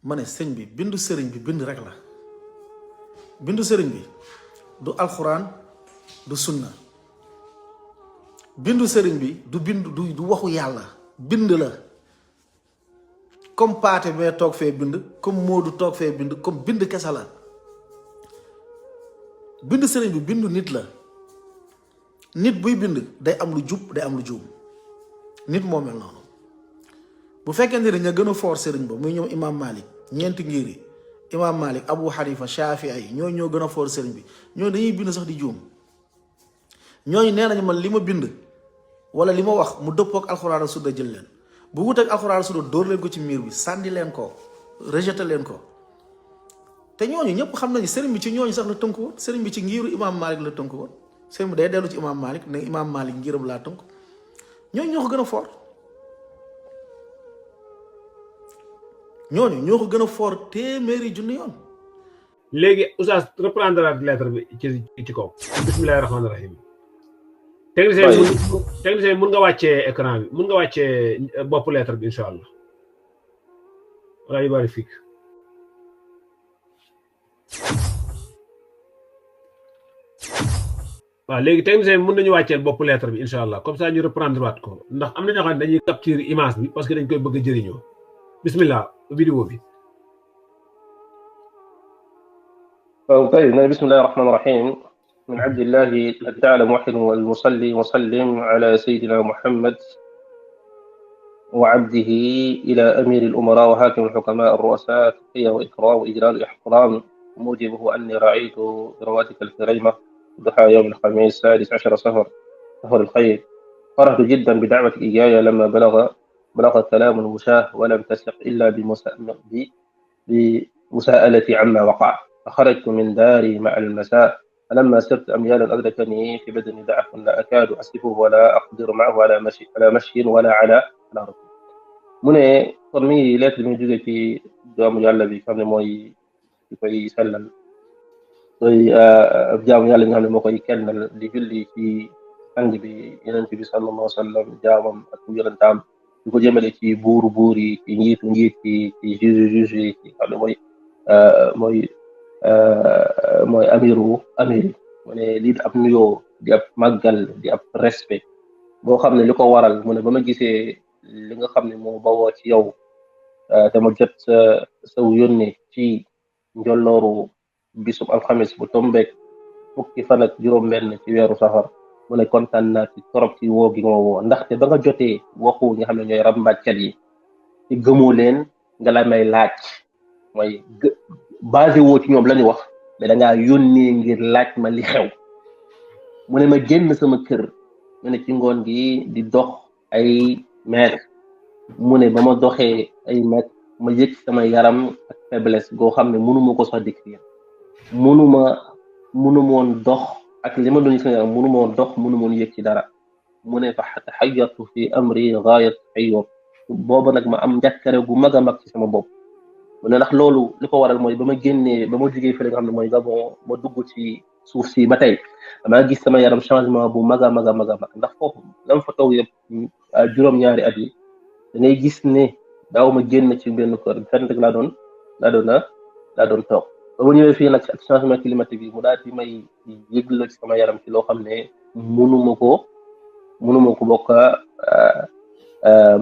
ma ne sëñ bi bindu sëriñ bi bind rek la bindu sëriñ bi du alxuraan du sunna bindu sëriñ bi du bind du waxu yàlla bind la comme paate bee toog fee bind comme Moodu toog fee bind comme bind kese la bind sëriñ bi bindu nit la nit buy bind day am lu jub day am lu juum nit moo mel noonu bu fekkente ne ña gën a foor sëriñ ba muy ñoom imaam Malik ñeenti ngir yi imaam Malik Abu Hanifa Shafii ñooñu ñoo gën a foor sëriñ bi ñooñu dañuy bind sax di juum ñooñu nee nañu man li ma bind wala li ma wax mu dëppook alxuraan sudda jël leen bu wuteeg alxuraan sudda dóor leen ko ci miir bi sànni leen ko rejeté leen ko te ñooñu ñëpp xam nañu sëriñ bi ci ñooñu sax la tënku woon sëriñ bi ci ngiru imaam Malik la tënku woon sëriñ bi day dellu ci imaam Malik ne imaam Malik ngiram laa tënku ñooñu ñoo ko gën a foor ñooñu ñoo ko gën a foor téeméeri junni yoon. léegi oustaz reprendre lettre bi ci kaw bismillahi rahmaani rahim. technicien mun nga wàccee écran bi mun nga wàccee bopp lettre bi incha allah wala yu bari fik waaw léegi technicien bi mun nañu wàcceel bopp lettre bi incha allah comme ça ñu reprendre waat ko ndax am na ñoo xam ne dañuy capturer image bi parce que dañ koy bëgg a jëriñoo bismillah vidéo bi. طيب بسم الله الرحمن الرحيم من عبد الله تعالى موحد والمصلي وسلم على سيدنا محمد وعبده إلى أمير الأمراء وحاكم الحكماء الرؤساء تقية وإكرام وإجلال وإحترام موجبه أني رأيت برواتك الكريمة ضحى يوم الخميس 16 شهر الخير. فرحت جدا بدعوة إياي لما بلغ كلام المشاه ولم تسق إلا بمساءلتي عما وقع. فخرجت من داري مع المساء فلما سرت أميالا أدركني في بدني ضعف لا أكاد أسلفه ولا أقدر معه على مشي ولا على ركوب. mu ne kon mi ngi lettre bi mu jóge ci jaamu yàlla bi xam ne mooy di koy sellal koy jaamu yàlla bi nga xam ne moo koy kennal di julli ci sang bi Yonent bi sallallahu alayhi wa sallam jaamam ak yonentam di ko jëmale ci buur yi ci njiit yi ci juge yi ci xam ne mooy amiri mu ne lii ab nuyoo di ab màggal di ab respect boo xam ne li ko waral mu ne ba ma gisee li nga xam ne moo bawoo ci yow te ma jot saw yónne ci njollooru bisub alxamis bu tombeek fukki fan ak juróom-benn ci weeru safar mu ne kontaan naa ci torop ci woo gi nga woo ndaxte ba nga jotee waxu nga xam ne ñooy ràmbaajkat yi ci gëmoo leen nga la may laaj mooy basé woo ci ñoom la ñu wax mais da ngaa yónnee ngir laaj ma li xew mu ne ma génn sama kër mu ne ci ngoon gi di dox ay mètre mu ne ba ma doxee ay mètre ma yëg sama yaram ak faiblesse goo xam ne mënuma ko sax décrire mënuma woon dox ak li ma doon sama yaram mënuma woon dox mënuma woon yëg ci dara mu ne fa taxayyartu fi amri gaayat taxayyur booba nag ma am njàkkare gu mag a mag ci sama bopp mu ne ndax loolu li ko waral mooy ba ma jógee fële nga xam ne mooy Gabon ma dugg ci suuf si ba tey damaa gis sama yaram changement bu mag a mag ndax foofu lam fa toog yëpp juróom-ñaari at yi da ngay gis ne daaw ma génn ci benn kër fenn rek laa doon toog ba ma ñëwee fii nag ak changement climatique bi mu daal di may yëgla ci sama yaram ci loo xam ne mënuma ko bokk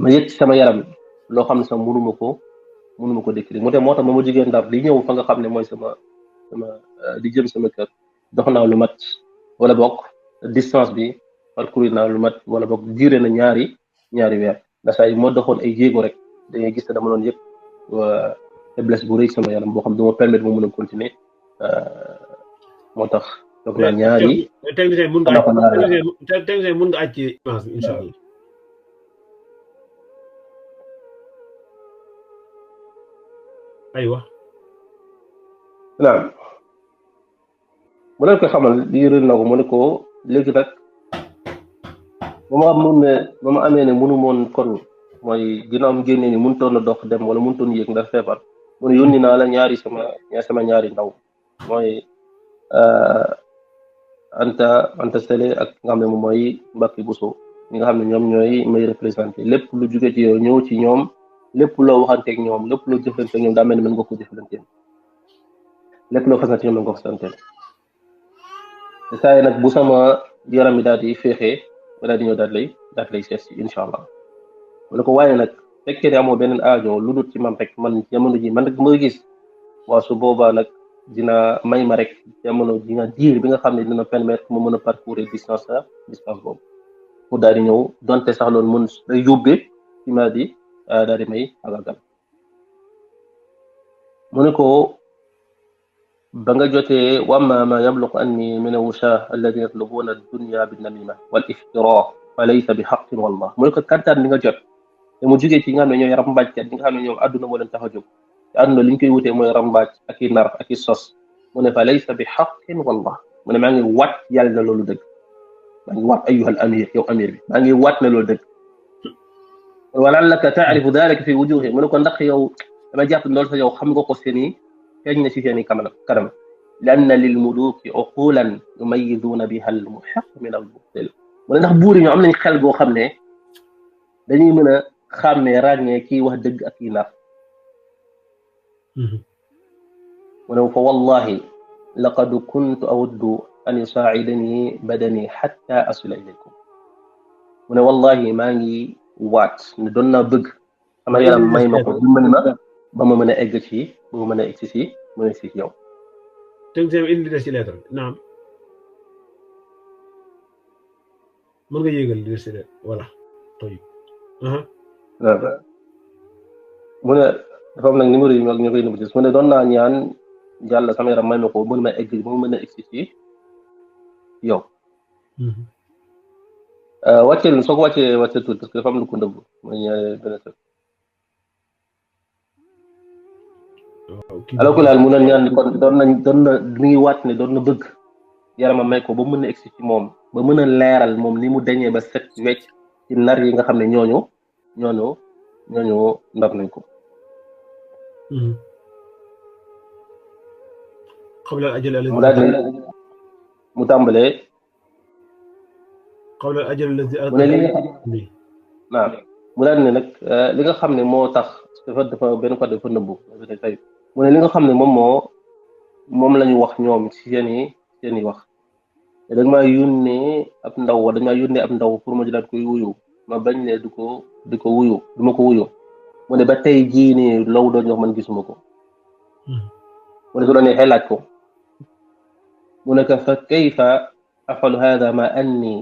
ma yëg ci sama yaram loo xam ne sax mënuma ko décrire moo tax ma jógee Ndar di ñëw fa nga xam ne mooy sama di jëm sama kër dox naa lu mat wala bokk distance bi parcourir naa lu mat wala bokk duré na ñaari weer ndax saa yi moo doxoon ay jéego rek da ngay gis ne dama doon yëg faiblesse bu rëy sama yaram boo xam ne ma permettre mu mën a continuer moo tax dox naa ñaari technicien mun nga àcc image bi incha allah aywa naam mu leen koy xamal lii rël na ko mu ne ko léegi nag ba ma amee ne mënu moon kon mooy dina am génne ni mënutoon a dox dem wala mënutoon yéeg ndax feebar mu ne yónni naa la sama ñaari ndaw mooy Anta Sele ak nga xam ne moom mooy Mbacke Bousso ñi nga xam ne ñoom ñooy may représenté lépp lu jóge ci yow ñëw ci ñoom lépp loo waxanteeg ñoom lépp loo jëflanteeg ñoom daa mel ni mën nga ko jëflanteel lépp loo fasante ñoom mën nga ko fasanteel saa yi nag bu sama yaram bi daal di féexee ba daal di ñëw daal lay seet si incha allah mu ne ko waaye nag fekkee ne amoo beneen aajo lu dul ci man rek man jamono ji man rek ma gis waaw su boobaa nag dina may ma rek jamono ji nga diir bi nga xam ne dina permettre mu mën a parcourir distance boobu pour daal di ñëw donte sax loolu mën day yóbbee ci ma di daal di may agagal mu ne ko ba nga jotee wamma ma yabluqu anni min awsha alladina yatlubuna ad-dunya bin-namima wal iftira fa laysa bi haqqin wallah mu ne ko kantaan li nga jot te mu jugee ci nga xam ne ñooy rambaajkat ñi nga xam ne ñoom àdduna moo leen tax a jóg te àdduna li ñu koy wutee mooy rambaaj ak i nar ak i sos mu ne fa laysa bi haqqin wallah mu ne maa ngi waat yàlla na loolu dëgg maa ngi waat ayyuhal amir yow amir bi maa ngi waat na loolu dëgg wala'allaka ta'rifu dhalika fi wujuhihim mu ne ko ndax yow dama jàpp loolu sax yow xam nga ko seeni feeñ na ci seeni kanam lianna lil muluki uqulan yumayyizuna biha al muhiq min al mubtil mu ne ndax buur yi ñoo am nañ xel goo xam ne dañuy mën a xàmmee ràññee kii wax dëgg ak kii nar mu ne fa wallahi laqad kuntu awaddu an yusaa'idani badani hatta asila ilaykum mu ne wallahi maa ngi waat ne doon naa bëgg sama yaram may ma ko dimbali ma ba ma mën a egg ci ba ma mën a egg si mën a si yow tënk indi des ci lettre naam mën nga yéegal des ci lettre voilà toy mu ne dafa am nag numéro yi ñu koy numéro mu ne doon naa ñaan yàlla sama yaram may ma ko mën ma egg ba ma mën a egg si yow wàcceel soo ko wàccee tuuti parce que dafa am lu ko ndëbb mooy ñaare benn sëb alors que laal mu ne ñaan kon doon na mi ngi wàcc ne doon na bëgg yaramam may ko ba mën a egsi ci moom ba mën a leeral moom ni mu deñee ba set wecc ci nar yi nga xam ne ñooñu ndar nañ ko mu daal di mu tàmbalee qabla al-ajal alladhi mu ne li nga xam naam mu daal ne nag li nga xam ne moo tax dafa benn côté dafa nëbbu tey mu ne li nga xam ne moom la ñu wax ñoom ci seeni wax te dañ maa yónnee ab ndaw pour ma jëlaat koy wuyu ma bañ ne du ko wuyu du ma ko wuyu mu ne ba tey jii nii law doon wax man gisuma ko mu ne su doon neexee laaj ko mu ne fa kayfa afalu hada ma anni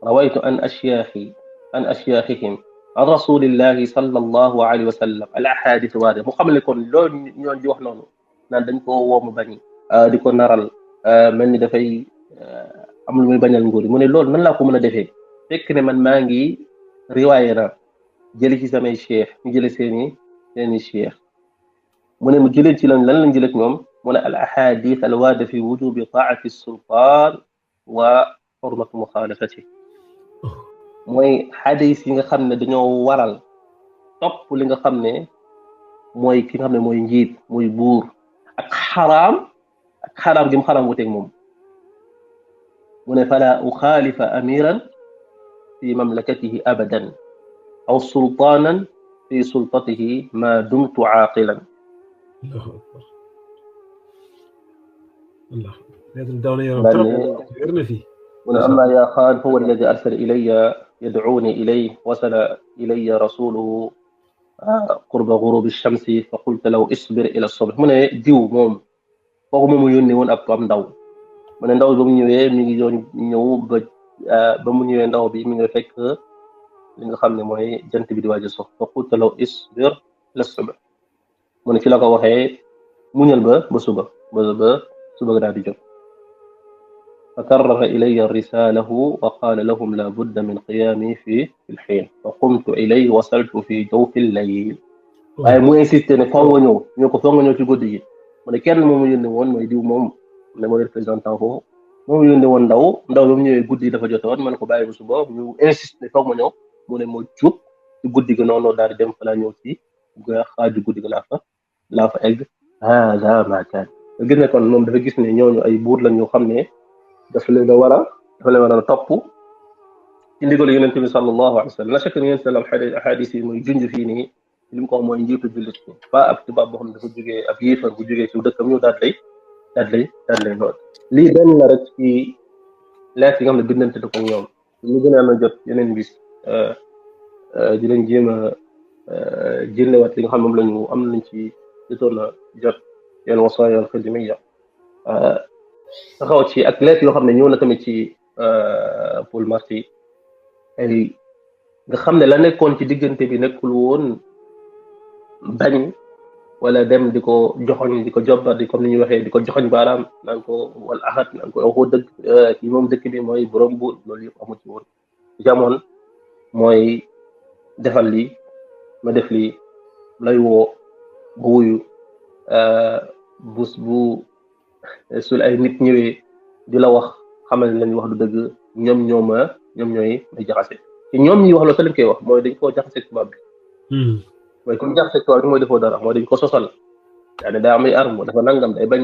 rawaytu an ashyaakhihim an rasulillahi sallallahu alayhi wa sallam al ahadith waade mu xam ne kon loolu ñoon di wax noonu naan dañ ko woomu bañi di ko naral mel ni dafay am lu muy bañal nguur mu ne loolu nan laa ko mën a defee fekk ne man maa ngi riwaaye na jëli ci samay cheikh ñu jële seeni cheikh mu ne mu jëlee ci lan lañ jëlee ci ñoom mu ne al ahadith al waade fi wujubi taati sultan wa hurmatu mukhalafati mooy xadis yi nga xam ne dañoo waral topp li nga xam ne mooy ki nga xam ne mooy njiit mooy buur ak xaraam gi mu xaraam wuteeg moom mu ne fala uxaalifa amiran fi mamlakatihi abadan aw sultanan fi sultatihi ma dumtu aaqilan mu ne amma ya xaan fa huwa alladi arsala ilayya يدعوني إليه وصل إلي رسوله قرب غروب الشمس فقلت له اصبر إلى الصبح mu ne diw moom kooku moom mu yónni woon ab ndaw mu ne ndaw ba mu ñëwee mi ngi doon ñëw ba mu ñëwee ndaw bi mi ngi fekk li nga xam ne mooy jant bi di waaj a sox فقلت له اصبر إلى الصبح mu ne ci la ko waxee muñal ba suba daal di jot فكرر إلي رساله وقال لهم لا بد من قيامي في الحين فقمت إليه وصلت في جوف الليل waaye mu insisté ne faw nga ñëw ko faw nga ñëw ci guddi gi mu ne kenn moom mu yónni woon mooy diw moom ne mooy représentant foofu moom mu yónni woon ndaw ba mu ñëwee guddi dafa jotoon ma ne ko bàyyi bu suba ñu insisté faw ma ñëw mu ne moo jub ci guddi gi noonu daal di dem fa laa ñëw ci xaaju guddi gi laa fa egg hada ma kaan gis ne kon moom dafa gis ne ñooñu ay buur lañ yoo xam ne dafa leen a war a topp ci ndigalu yonent bi sallallahu alayhi wa sallam la chaque ne sallam xadis yi muy junj fii nii li mu ko wax mooy njiitu jullit ñi pas ab tubaab boo xam ne dafa jógee ab yéefar bu jógee ci dëkkam ñëw daal lay noot lii benn la rek ci lettre yi nga xam ne bindante da ko ñoom ñu gën a am a jot yeneen bis dinañ jéem a jëndewaat li nga xam ne moom lañu am nañ ci jotoon a jot yenn wasaaya al xidmiya taxaw ci ak lettre yoo xam ne ñëw na tamit ci Paul Marty ay nga xam ne la nekkoon ci diggante bi nekkul woon bañ wala dem di ko joxoñ di ko jobbar di comme ni ñuy waxee di ko joxoñ baaraam naan ko wal ahad naan ko waxoo dëgg kii moom dëkk bi mooy borom bu loolu yëpp amu ci woon jamono mooy defal lii ma def lii lay woo bu wuyu bus bu sul ay nit ñëwee di la wax xamal ne lañuy wax du dëgg ñoom ñooy may jaxase te ñoom ñi wax loolu sa lañ koy wax mooy dañ koo jaxase tubaab bi mooy comme jaxase tubaab bi mooy defoo dara mooy dañ ko sosal daa ne daa am ay arme dafa nangam day bañ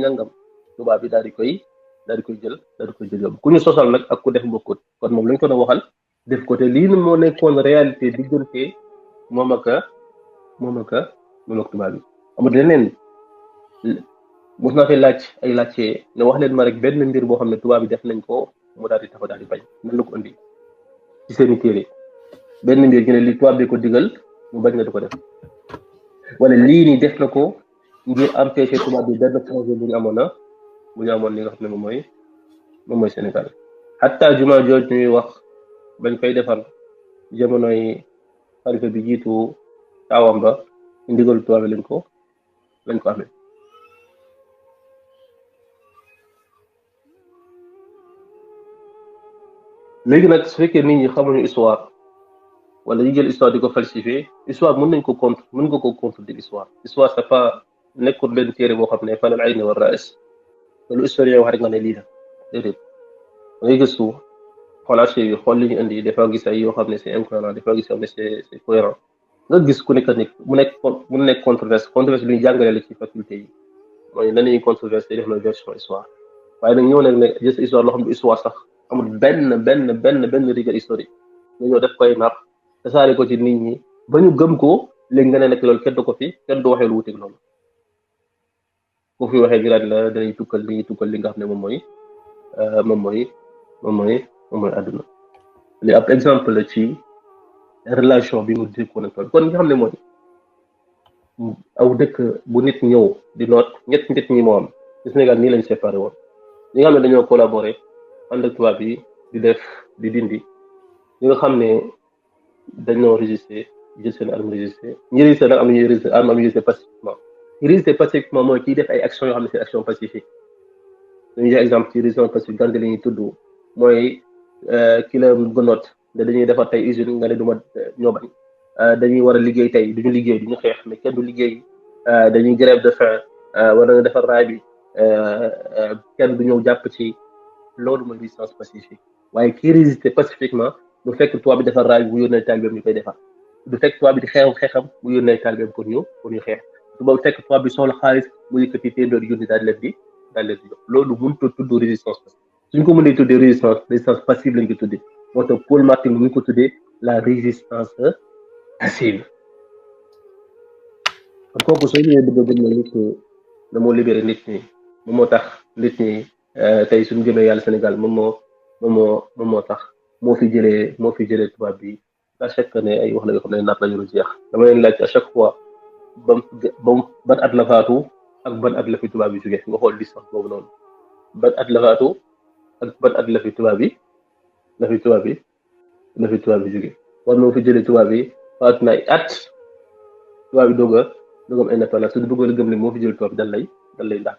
nangam tubaab bi daal di koy jël yóbbu ku ñu sosal nag ak ku def bokkut kon moom lañ ko doon waxal def ko te lii moo nekkoon réalité diggante moom ak tubaab bi amul leneen mos naa fi laaj ay laajte ne wax leen ma rek benn mbir boo xam ne tubaab bi def nañ ko mu daal di taxaw daal di bañ nan la ko indi ci seeni téere benn mbir ñu ne li tubaab bi ko digal mu bañ na du ko def wala lii nii def na ko ngir empêcher tubaab bi benn projet bu ñu amoon li nga xam ne moom mooy Sénégal hatta juma jooj ñuy wax bañ koy defar jamonoy xalifa bi jiitu taawam ba ndigal tubaab bi lañ ko amee léegi nag su fekkee nit ñi xamuñu histoire wala ñu jël histoire di ko falsifier histoire mën nga ko contredire histoire c'est pas nekkul benn téere boo xam ne falal ayni war rais lu historien wax rek nga ne lii la déedéet da ngay gëstu xool archive yi xool li ñu indi dafa gis ay yoo xam ne c'est incohérent dafa gis yoo xam ne c'est cohérent nga gis ku nekk mu nekk controverse lu ñu jàngale la ci faculté yi mooy lan la ñuy controverse def na version histoire waaye nag ñëw nag ne gis histoire loo xam ne histoire sax amul benn rigueur historique nga ñëw def koy nar tasaare ko ci nit ñi ba ñu gëm ko léegi nga ne nag loolu kenn du ko fi kenn du waxee lu wuteeg loolu ku fi waxee giraat la dañuy tukkal li nga xam ne moom mooy àdduna li ab exemple la ci relation bi mu dëkkoon ak kon nga xam ne mooy aw dëkk bu nit ñëw di noot ñett ñi moo am ci Sénégal nii lañ séparé woon ñi nga xam ne dañoo collaboré ànd ak tubaab yi di def di dindi ñi nga xam ne dañoo résister jël seen arme résister ñi résister nag am na ñuy résister arme am résister pacifiquement résister pacifiquement mooy kiy def ay actions yoo xam ne c'est action pacifique dañuy jox exemple ci résistance pacifique gante li ñuy tudd mooy ki la gënoot ne dañuy defar tey usine nga ne du ma ñoo bañ dañuy war a liggéey tey duñu liggéey duñu xeex mais kenn du liggéey dañuy grève de faim war na defar raay bi kenn du ñëw jàpp ci loolu mooy résistance pacifique waaye kii résister pacifiquement du fekk tubaab bi defar raay bu yónnee taalibeem ñu koy defar du fekk tubaab bi di xeexam bu yónnee taalibeem pour ñu xeex du boobu fekk tubaab bi soxla xaalis mu yëkkati téeméer junni daal leen di jox loolu mënut a tudd résistance pacifique suñ ko mënee tuddee résistance passive lañ ko tuddee moo tax Paul Marty mu ngi ko tuddee la résistance passive kon kooku soo ñëwee bëgg a gëm ne nit ñi na moo libéré nit ñi moom moo tax nit ñi tey suñu gëmee yàlla Sénégal moom moo tax moo fi jëlee tubaab bi à chaque année ay wax la yoo xam ne naat la ñu jeex dama leen laaj à chaque fois ban at la faatu ak ban at la fi tubaab bi jóge nga xool distance boobu noonu ban at la faatu ak ban at la fi tubaab bi jóge war moo fi jëlee tubaab bi faatu na ay at tubaab bi doog am indépendance su bëggoon a gëm ne moo fi jëlee tubaab bi dan lay ndax